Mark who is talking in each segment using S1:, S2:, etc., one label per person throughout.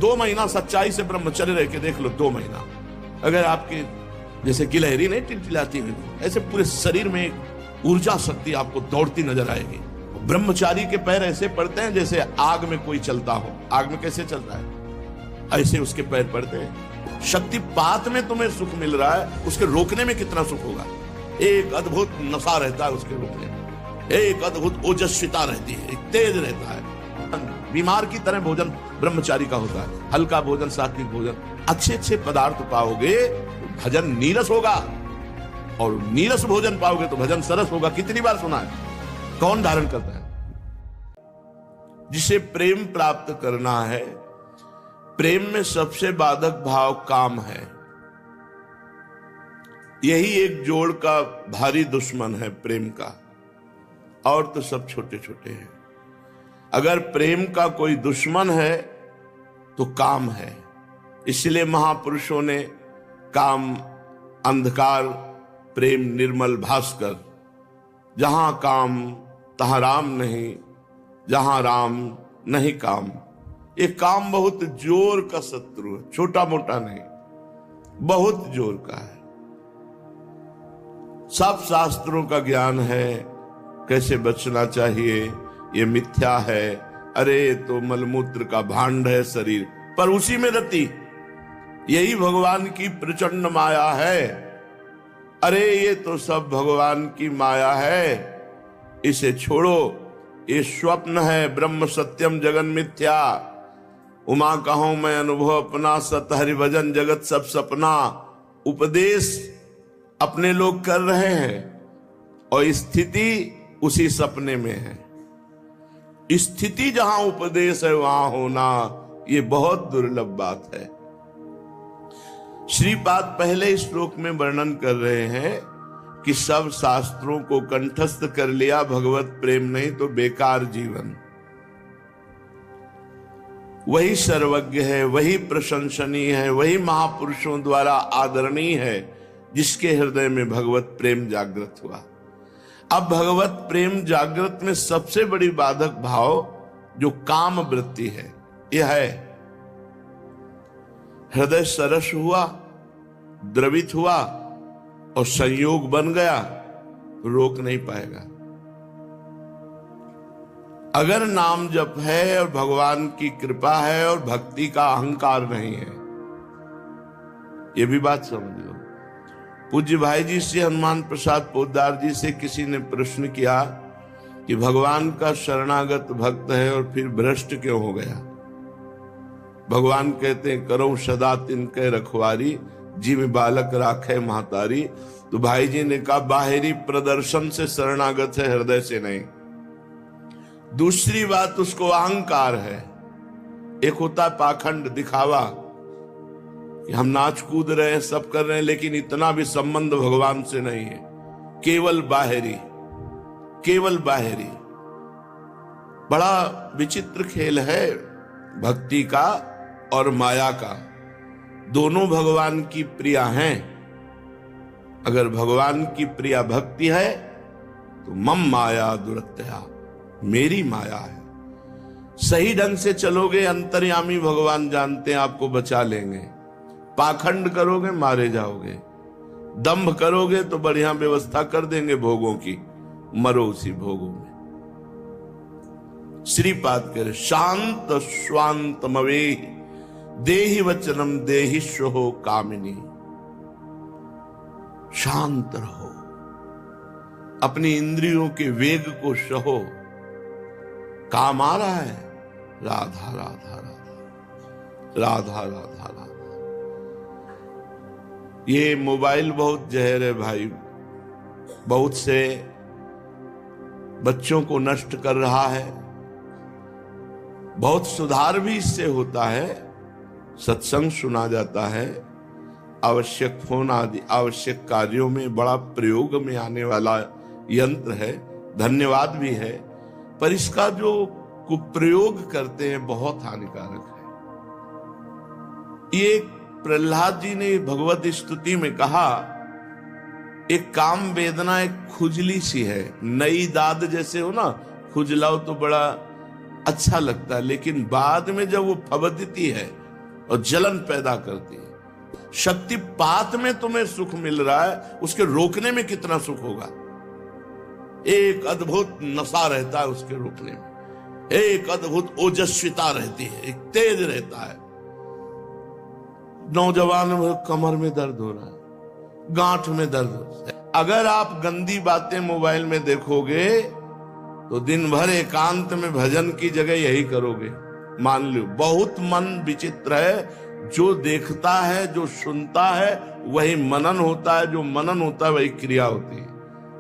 S1: 2 महीना सच्चाई से ब्रह्मचर्य रह के देख लो, 2 महीना, अगर आपके जैसे गिलहरी नहीं टिलटिलाती हुई, ऐसे पूरे शरीर में एक ऊर्जा शक्ति आपको दौड़ती नजर आएगी। ब्रह्मचारी के पैर ऐसे पड़ते हैं जैसे आग में कोई चलता हो। आग में कैसे चलता है, ऐसे उसके पैर पड़ते हैं। शक्तिपात में तुम्हें सुख मिल रहा है, उसके रोकने में कितना सुख होगा। एक अद्भुत नशा रहता है उसके रोकने में, एक अद्भुत ओजस्विता रहती है, एक तेज रहता है। बीमार की तरह भोजन ब्रह्मचारी का होता है, हल्का भोजन, सात्विक भोजन, अच्छे अच्छे पदार्थ पाओगे तो भजन नीरस होगा, और नीरस भोजन पाओगे तो भजन सरस होगा। कितनी बार सुना है, कौन धारण करता है? जिसे प्रेम प्राप्त करना है, प्रेम में सबसे बाधक भाव काम है। यही एक जोड़ का भारी दुश्मन है प्रेम का, और तो सब छोटे छोटे हैं। अगर प्रेम का कोई दुश्मन है तो काम है। इसलिए महापुरुषों ने काम अंधकार, प्रेम निर्मल भास्कर, जहां काम तहां राम नहीं, जहां राम नहीं काम। ये काम बहुत जोर का शत्रु है, छोटा मोटा नहीं, बहुत जोर का है। सब शास्त्रों का ज्ञान है, कैसे बचना चाहिए, ये मिथ्या है, अरे तो मलमूत्र का भांड है शरीर, पर उसी में रति। यही भगवान की प्रचंड माया है। अरे ये तो सब भगवान की माया है, इसे छोड़ो, ये स्वप्न है, ब्रह्म सत्यम जगन मिथ्या। उमा कहूं मैं अनुभव अपना, सत हरिभजन जगत सब सपना। उपदेश अपने लोग कर रहे हैं और स्थिति उसी सपने में है। स्थिति जहां उपदेश है वहां होना, ये बहुत दुर्लभ बात है। श्रीपाद पहले श्लोक में वर्णन कर रहे हैं कि सब शास्त्रों को कंठस्थ कर लिया, भगवत प्रेम नहीं तो बेकार जीवन। वही सर्वज्ञ है, वही प्रशंसनीय है, वही महापुरुषों द्वारा आदरणीय है, जिसके हृदय में भगवत प्रेम जागृत हुआ। अब भगवत प्रेम जागृत में सबसे बड़ी बाधक भाव जो काम वृत्ति है, यह है हृदय सरस हुआ, द्रवित हुआ और संयोग बन गया, रोक नहीं पाएगा। अगर नाम जप है और भगवान की कृपा है और भक्ति का अहंकार नहीं है, यह भी बात समझ लो। पूज्य भाई जी से, हनुमान प्रसाद पोद्दार जी से किसी ने प्रश्न किया कि भगवान का शरणागत भक्त है और फिर भ्रष्ट क्यों हो गया। भगवान कहते हैं, करो सदा तिनके रखवारी, जीव बालक राखे महतारी। तो भाई जी ने कहा, बाहरी प्रदर्शन से शरणागत है, हृदय से नहीं। दूसरी बात, उसको अहंकार है। एक होता पाखंड, दिखावा, कि हम नाच कूद रहे हैं, सब कर रहे हैं, लेकिन इतना भी संबंध भगवान से नहीं है, केवल बाहरी, केवल बाहरी। बड़ा विचित्र खेल है भक्ति का और माया का। दोनों भगवान की प्रिया हैं। अगर भगवान की प्रिया भक्ति है तो मम माया दुरत्या, मेरी माया है। सही ढंग से चलोगे, अंतर्यामी भगवान जानते हैं, आपको बचा लेंगे। पाखंड करोगे, मारे जाओगे। दंभ करोगे तो बढ़िया व्यवस्था कर देंगे भोगों की, मरो उसी भोगों में। श्रीपाद करे, शांत स्वांतमवे देहि वचनम देहि स्व कामिनी। शांत रहो, अपनी इंद्रियों के वेग को सहो। काम आ रहा है, राधा राधा राधा राधा राधा राधा। ये मोबाइल बहुत जहर है भाई, बहुत से बच्चों को नष्ट कर रहा है। बहुत सुधार भी इससे होता है, सत्संग सुना जाता है, आवश्यक फोन आदि आवश्यक कार्यों में बड़ा प्रयोग में आने वाला यंत्र है, धन्यवाद भी है, पर इसका जो कुप्रयोग करते हैं बहुत हानिकारक है। ये प्रहलाद जी ने भगवत स्तुति में कहा, एक काम वेदना एक खुजली सी है, नई दाद जैसे हो ना, खुजलाओ तो बड़ा अच्छा लगता है, लेकिन बाद में जब वो फबदती है और जलन पैदा करती है। शक्तिपात में तुम्हें सुख मिल रहा है, उसके रोकने में कितना सुख होगा। एक अद्भुत नशा रहता है उसके रोकने में, एक अद्भुत ओजस्विता रहती है, एक तेज रहता है। नौजवान कमर में दर्द हो रहा है, गांठ में दर्द हो रहा है। अगर आप गंदी बातें मोबाइल में देखोगे तो दिन भर एकांत में भजन की जगह यही करोगे। मान लो बहुत मन विचित्र है, जो देखता है जो सुनता है वही मनन होता है, जो मनन होता है वही क्रिया होती है।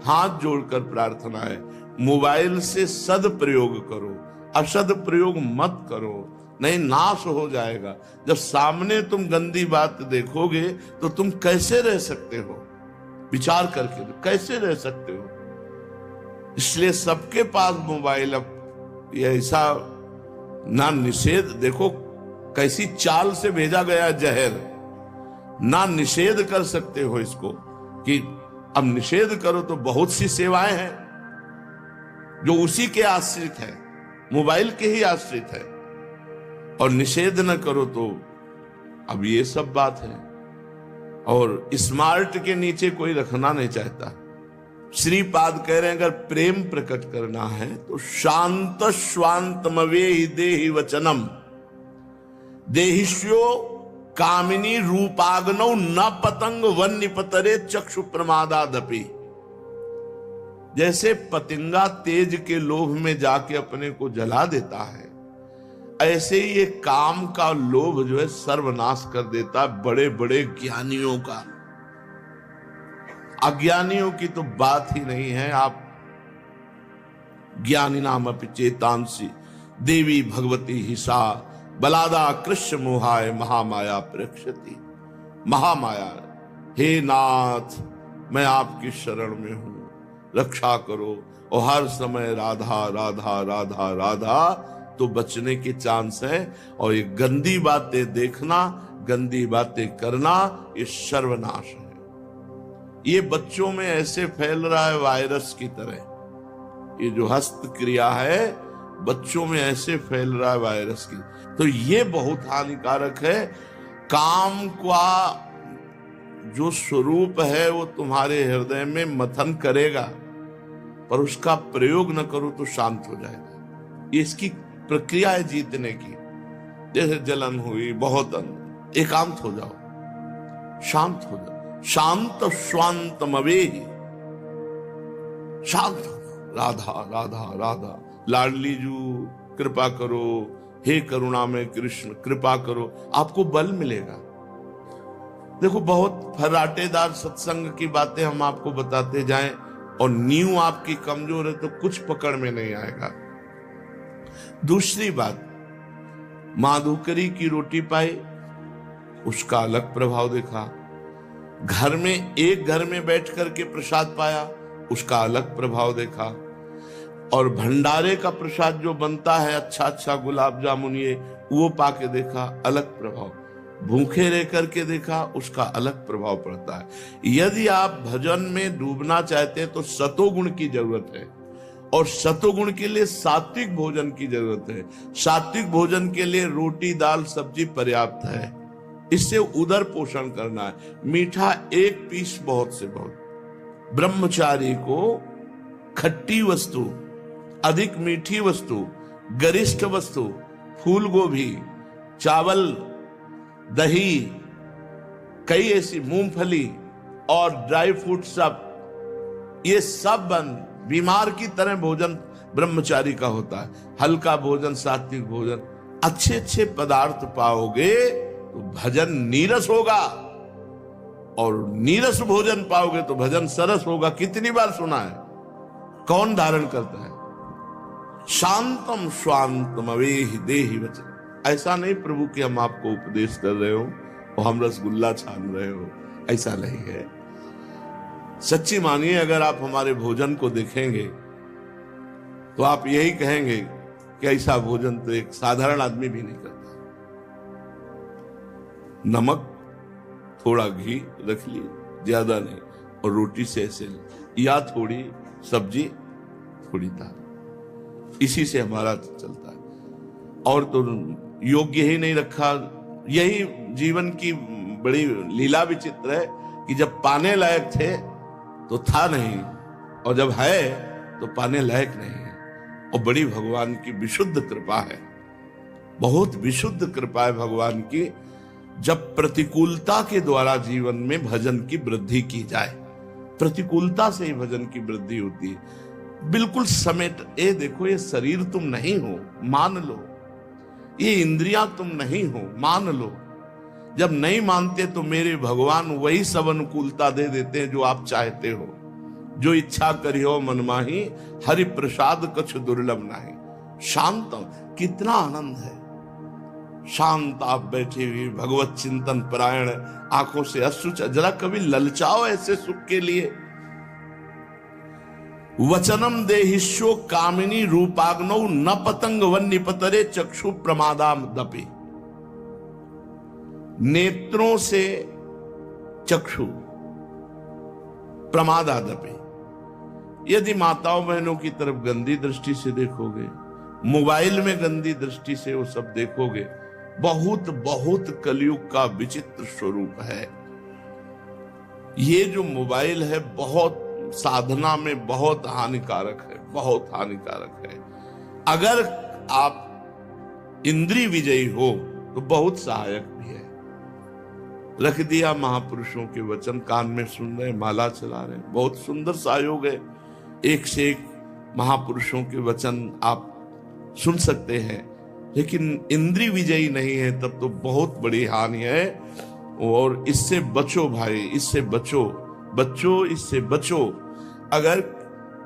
S1: हाथ जोड़कर प्रार्थना है, मोबाइल से सदप्रयोग करो, असद प्रयोग मत करो, नहीं नाश हो जाएगा। जब सामने तुम गंदी बात देखोगे तो तुम कैसे रह सकते हो, विचार करके कैसे रह सकते हो। इसलिए सबके पास मोबाइल, अब ये ऐसा ना निषेध, देखो कैसी चाल से भेजा गया जहर, ना निषेध कर सकते हो इसको कि अब निषेध करो तो बहुत सी सेवाएं हैं जो उसी के आश्रित है, मोबाइल के ही आश्रित है, और निषेध न करो तो अब ये सब बात है। और स्मार्ट के नीचे कोई रखना नहीं चाहता। श्रीपाद कह रहे हैं अगर प्रेम प्रकट करना है तो शांत स्वांतमवेहि देहि वचनम देहिष्यो कामिनी रूपाग्नौ न पतंग वन्य पतरे चक्षु प्रमादादपि। जैसे पतंगा तेज के लोभ में जाके अपने को जला देता है, ऐसे ही ये काम का लोभ जो है सर्वनाश कर देता है बड़े बड़े ज्ञानियों का। अज्ञानियों की तो बात ही नहीं है। आप ज्ञानी नाम अपि चेतांसी देवी भगवती हिसा बलादा कृष्ण मोहाय महामाया प्रेक्षति। महामाया, हे नाथ मैं आपकी शरण में हूं, रक्षा करो। और हर समय राधा राधा राधा राधा तो बचने के चांस है। और ये गंदी बातें देखना, गंदी बातें करना, ये सर्वनाश है। ये बच्चों में ऐसे फैल रहा है वायरस की तरह। ये जो हस्त क्रिया है बच्चों में ऐसे फैल रहा है वायरस की, तो ये बहुत हानिकारक है। काम का जो स्वरूप है वो तुम्हारे हृदय में मंथन करेगा, पर उसका प्रयोग न करो तो शांत हो जाएगा। ये इसकी प्रक्रिया है जीतने की। जैसे जलन हुई, बहुत एकांत हो जाओ, शांत हो जाओ। शांत स्वांतमवेहि, शांत हो जाओ। राधा राधा राधा, लाडली जू कृपा करो, हे करुणा में कृष्ण कृपा करो, आपको बल मिलेगा। देखो बहुत फर्राटेदार सत्संग की बातें हम आपको बताते जाएं और नींव आपकी कमजोर है तो कुछ पकड़ में नहीं आएगा। दूसरी बात, माधुकरी की रोटी पाई, उसका अलग प्रभाव देखा। घर में एक घर में बैठ करके प्रसाद पाया, उसका अलग प्रभाव देखा। और भंडारे का प्रसाद जो बनता है अच्छा अच्छा गुलाब जामुन, ये वो पाके देखा, अलग प्रभाव। भूखे रह करके देखा, उसका अलग प्रभाव पड़ता है। यदि आप भजन में डूबना चाहते हैं तो सतोगुण की जरूरत है, और सतोगुण के लिए सात्विक भोजन की जरूरत है। सात्विक भोजन के लिए रोटी दाल सब्जी पर्याप्त है, इससे उदर पोषण करना है। मीठा एक पीस बहुत से बहुत। ब्रह्मचारी को खट्टी वस्तु, अधिक मीठी वस्तु, गरिष्ठ वस्तु, फूल गोभी, चावल, दही, कई ऐसी मूंगफली और ड्राई फ्रूट, सब ये सब बंद। बीमार की तरह भोजन ब्रह्मचारी का होता है। हल्का भोजन, सात्विक भोजन, अच्छे अच्छे पदार्थ पाओगे तो भजन नीरस होगा, और नीरस भोजन पाओगे तो भजन सरस होगा। कितनी बार सुना है, कौन धारण करता है? शांतम स्वांतमवेहि देहि वचन। ऐसा नहीं प्रभु कि हम आपको उपदेश कर रहे हो और हम रसगुल्ला छान रहे हो, ऐसा नहीं है। सच्ची मानिए, अगर आप हमारे भोजन को देखेंगे तो आप यही कहेंगे कि ऐसा भोजन तो एक साधारण आदमी भी नहीं करता। नमक, थोड़ा घी रख लिए, ज्यादा नहीं, और रोटी से ऐसे, या थोड़ी सब्जी थोड़ी दाल, इसी से हमारा चलता है। और तो योग्य ही नहीं रखा, यही जीवन की बड़ी लीला विचित्र है कि जब पाने लायक थे तो था नहीं, और जब है तो पाने लायक नहीं है। और बड़ी भगवान की विशुद्ध कृपा है, बहुत विशुद्ध कृपा है भगवान की, जब प्रतिकूलता के द्वारा जीवन में भजन की वृद्धि की जाए। प्रतिकूलता से ही भजन की वृद्धि होती है। बिल्कुल समेट, ये देखो, ये शरीर तुम नहीं हो, मान लो, ये इंद्रियां तुम नहीं हो, मान लो। जब नहीं मानते तो मेरे भगवान वही सब अनुकूलता दे देते हैं जो आप चाहते हो। जो इच्छा करियो मन माही, हरि प्रसाद कछु दुर्लभ नाही। शांत, कितना आनंद है, शांत आप बैठे हुए भगवत चिंतन परायण, आंखों से अश्रु, जरा कभी ललचाओ ऐसे सुख के लिए। वचनम देहिष्यो कामिनी रूपाग्नौ न पतंग वन निपतरे चक्षु प्रमादाम दपे। नेत्रों से चक्षु प्रमादादपे। यदि माताओं बहनों की तरफ गंदी दृष्टि से देखोगे, मोबाइल में गंदी दृष्टि से वो सब देखोगे, बहुत बहुत कलयुग का विचित्र स्वरूप है। ये जो मोबाइल है बहुत साधना में बहुत हानिकारक है, बहुत हानिकारक है। अगर आप इंद्रिय विजयी हो तो बहुत सहायक भी है। रख दिया महापुरुषों के वचन, कान में सुन रहे, माला चला रहे, बहुत सुंदर सहयोग है। एक से एक महापुरुषों के वचन आप सुन सकते हैं, लेकिन इंद्रिय विजयी नहीं है तब तो बहुत बड़ी हानि है। और इससे बचो भाई, इससे बचो, बच्चों इससे बचो। अगर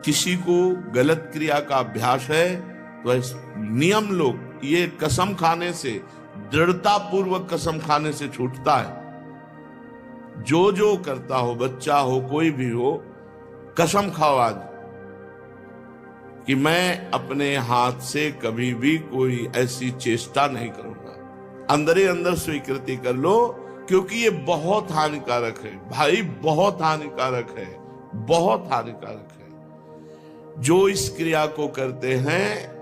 S1: किसी को गलत क्रिया का अभ्यास है तो नियम लो, ये कसम खाने से, दृढ़ता पूर्वक कसम खाने से छूटता है। जो जो करता हो, बच्चा हो कोई भी हो, कसम खाओ आज कि मैं अपने हाथ से कभी भी कोई ऐसी चेष्टा नहीं करूंगा। अंदर ही अंदर स्वीकृति कर लो, क्योंकि ये बहुत हानिकारक है भाई, बहुत हानिकारक है, बहुत हानिकारक है। जो इस क्रिया को करते हैं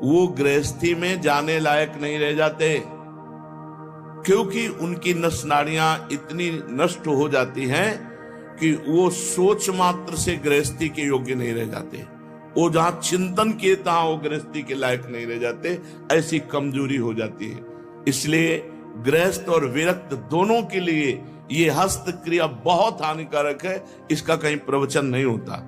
S1: वो गृहस्थी में जाने लायक नहीं रह जाते, क्योंकि उनकी नस नाड़ियां इतनी नष्ट हो जाती हैं कि वो सोच मात्र से गृहस्थी के योग्य नहीं रह जाते। वो जहां चिंतन किए तहां वो गृहस्थी के लायक नहीं रह जाते, ऐसी कमजोरी हो जाती है। इसलिए गृहस्थ और विरक्त दोनों के लिए ये हस्त क्रिया बहुत हानिकारक है। इसका कहीं प्रवचन नहीं होता,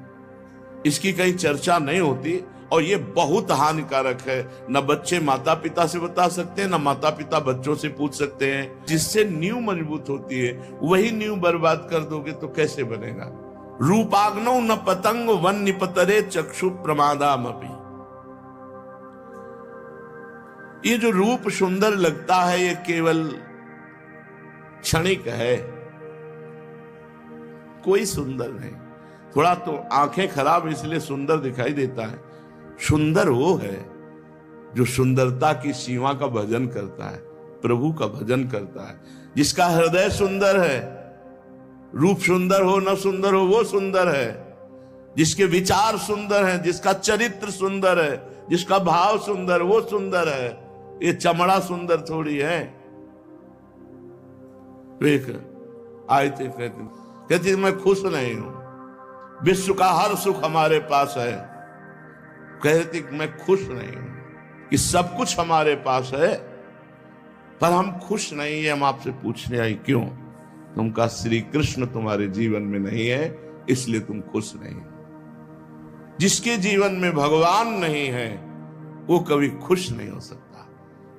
S1: इसकी कहीं चर्चा नहीं होती, और ये बहुत हानिकारक है। न बच्चे माता पिता से बता सकते हैं, न माता पिता बच्चों से पूछ सकते हैं। जिससे नींव मजबूत होती है, वही नींव बर्बाद कर दोगे तो कैसे बनेगा। रूपाग्नौ न पतंग वन निपतरे चक्षु प्रमादामपि। ये जो रूप सुंदर लगता है ये केवल क्षणिक है, कोई सुंदर नहीं। थोड़ा तो आंखें खराब इसलिए सुंदर दिखाई देता है। सुंदर वो है जो सुंदरता की सीमा का भजन करता है, प्रभु का भजन करता है, जिसका हृदय सुंदर है। रूप सुंदर हो न सुंदर हो, वो सुंदर है। जिसके विचार सुंदर हैं, जिसका चरित्र सुंदर है, जिसका भाव सुंदर, वो सुंदर है। ये चमड़ा सुंदर थोड़ी है। आए थे कहते मैं खुश नहीं हूं, विश्व का हर सुख हमारे पास है। कहते मैं खुश नहीं हूं कि सब कुछ हमारे पास है, पर हम खुश नहीं है। हम आपसे पूछने आई क्यों? तुम कहा श्री कृष्ण तुम्हारे जीवन में नहीं है, इसलिए तुम खुश नहीं। जिसके जीवन में भगवान नहीं है वो कभी खुश नहीं हो सकता।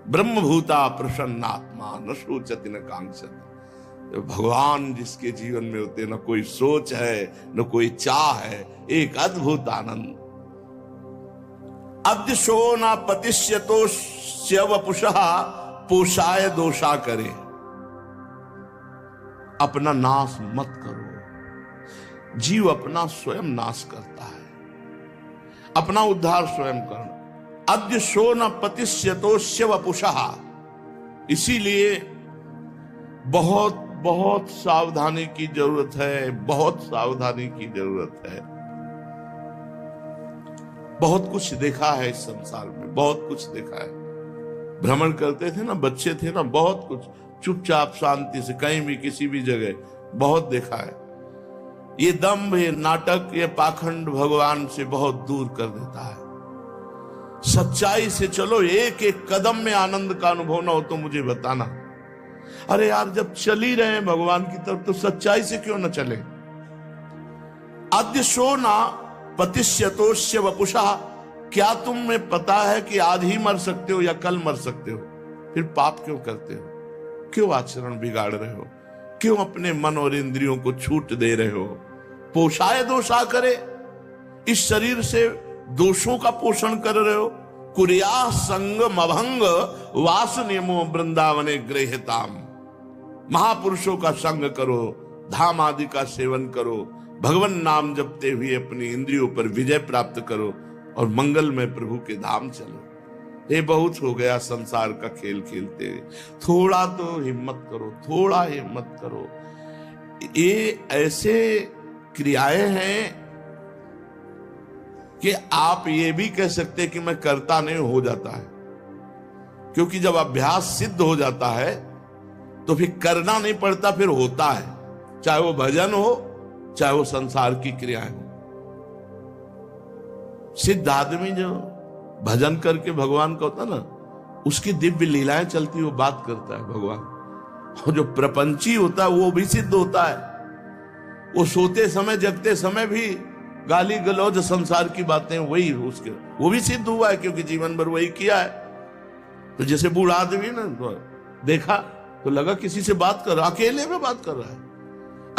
S1: ब्रह्मभूता प्रसन्नात्मा न शोचति न कांक्षति। भगवान जिसके जीवन में होते, न कोई सोच है न कोई चाह है, एक अद्भुत आनंद। अद्य शो न पतिष्यतो वपुषः पोषाय दोषा करे। अपना नाश मत करो। जीव अपना स्वयं नाश करता है, अपना उद्धार स्वयं करो। अद्य शो न पतिष्यतो वपुषः। इसीलिए बहुत बहुत सावधानी की जरूरत है, बहुत सावधानी की जरूरत है। बहुत कुछ देखा है इस संसार में, बहुत कुछ देखा है। भ्रमण करते थे ना, बच्चे थे ना, बहुत कुछ चुपचाप शांति से कहीं भी किसी भी जगह, बहुत देखा है। ये दंभ, ये नाटक, ये पाखंड भगवान से बहुत दूर कर देता है। सच्चाई से चलो, एक एक कदम में आनंद का अनुभव ना हो तो मुझे बताना। अरे यार, जब चल ही रहे हैं भगवान की तरफ तो सच्चाई से क्यों ना चले। अद्य शो ना पतिष्यतोष्य वपुषा, क्या तुम्हें पता है कि आज ही मर सकते हो या कल मर सकते हो? फिर पाप क्यों करते हो? क्यों आचरण बिगाड़ रहे हो? क्यों अपने मन और इंद्रियों को छूट दे रहे हो? पोषाय दोषा करे, इस शरीर से दोषों का पोषण कर रहे हो। कुरिया संग मभंग वास नियमो वृंदावने गृहताम, महापुरुषों का संग करो, धाम आदि का सेवन करो, भगवान नाम जपते हुए अपनी इंद्रियों पर विजय प्राप्त करो और मंगलमय प्रभु के धाम चलो। ये बहुत हो गया संसार का खेल खेलते, थोड़ा तो हिम्मत करो, थोड़ा हिम्मत करो। ये ऐसे क्रियाएं हैं कि आप ये भी कह सकते हैं कि मैं करता नहीं, हो जाता है। क्योंकि जब अभ्यास सिद्ध हो जाता है तो फिर करना नहीं पड़ता, फिर होता है। चाहे वो भजन हो, चाहे वो संसार की क्रियाएं हो। सिद्ध आदमी जो भजन करके भगवान का होता ना, उसकी दिव्य लीलाएं चलती, वो बात करता है भगवान। और जो प्रपंची होता है वो भी सिद्ध होता है। वो सोते समय जगते समय भी गाली गलौज संसार की बातें, वही उसके, वो भी सिद्ध हुआ है क्योंकि जीवन भर वही किया है। तो जैसे बूढ़ा आदमी ना, तो देखा तो लगा किसी से बात कर रहा, अकेले में बात कर रहा है,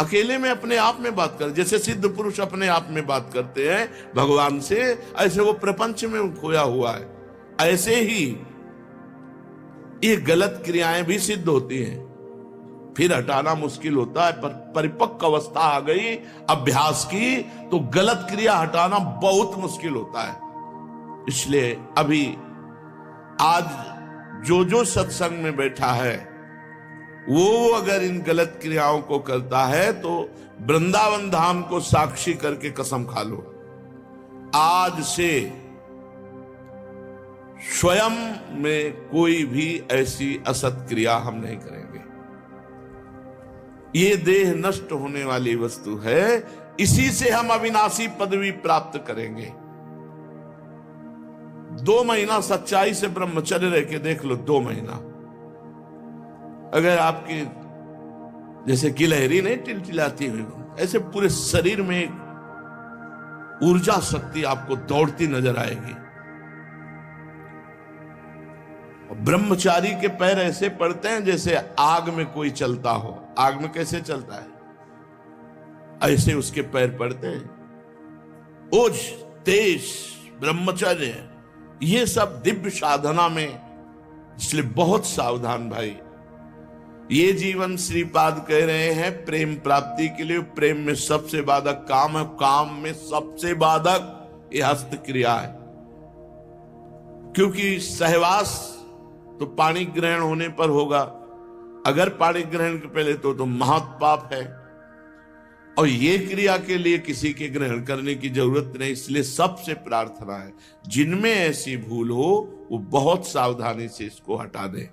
S1: अकेले में अपने आप में बात कर। जैसे सिद्ध पुरुष अपने आप में बात करते हैं भगवान से, ऐसे वो प्रपंच में खोया हुआ है। ऐसे ही ये गलत क्रियाएं भी सिद्ध होती हैं, फिर हटाना मुश्किल होता है। पर परिपक्व अवस्था आ गई अभ्यास की तो गलत क्रिया हटाना बहुत मुश्किल होता है। इसलिए अभी आज जो सत्संग में बैठा है वो अगर इन गलत क्रियाओं को करता है तो वृंदावन धाम को साक्षी करके कसम खा लो, आज से स्वयं में कोई भी ऐसी असत क्रिया हम नहीं करेंगे। ये देह नष्ट होने वाली वस्तु है, इसी से हम अविनाशी पदवी प्राप्त करेंगे। 2 महीना सच्चाई से ब्रह्मचर्य रह के देख लो, 2 महीना। अगर आपकी जैसे गिलहरी नहीं टिलटिलाती हुई, ऐसे पूरे शरीर में एक ऊर्जा शक्ति आपको दौड़ती नजर आएगी। ब्रह्मचारी के पैर ऐसे पड़ते हैं जैसे आग में कोई चलता हो। आग में कैसे चलता है, ऐसे उसके पैर पड़ते हैं। ओज, तेज, ब्रह्मचर्य, ये सब दिव्य साधना में, इसलिए बहुत सावधान भाई। ये जीवन श्रीपाद कह रहे हैं प्रेम प्राप्ति के लिए। प्रेम में सबसे बाधक काम है, काम में सबसे बाधक ये हस्त क्रिया है। क्योंकि सहवास तो पाणी ग्रहण होने पर होगा, अगर पाणी ग्रहण के पहले तो महापाप है। और ये क्रिया के लिए किसी के ग्रहण करने की जरूरत नहीं। इसलिए सबसे प्रार्थना है जिनमें ऐसी भूल हो वो बहुत सावधानी से इसको हटा दें।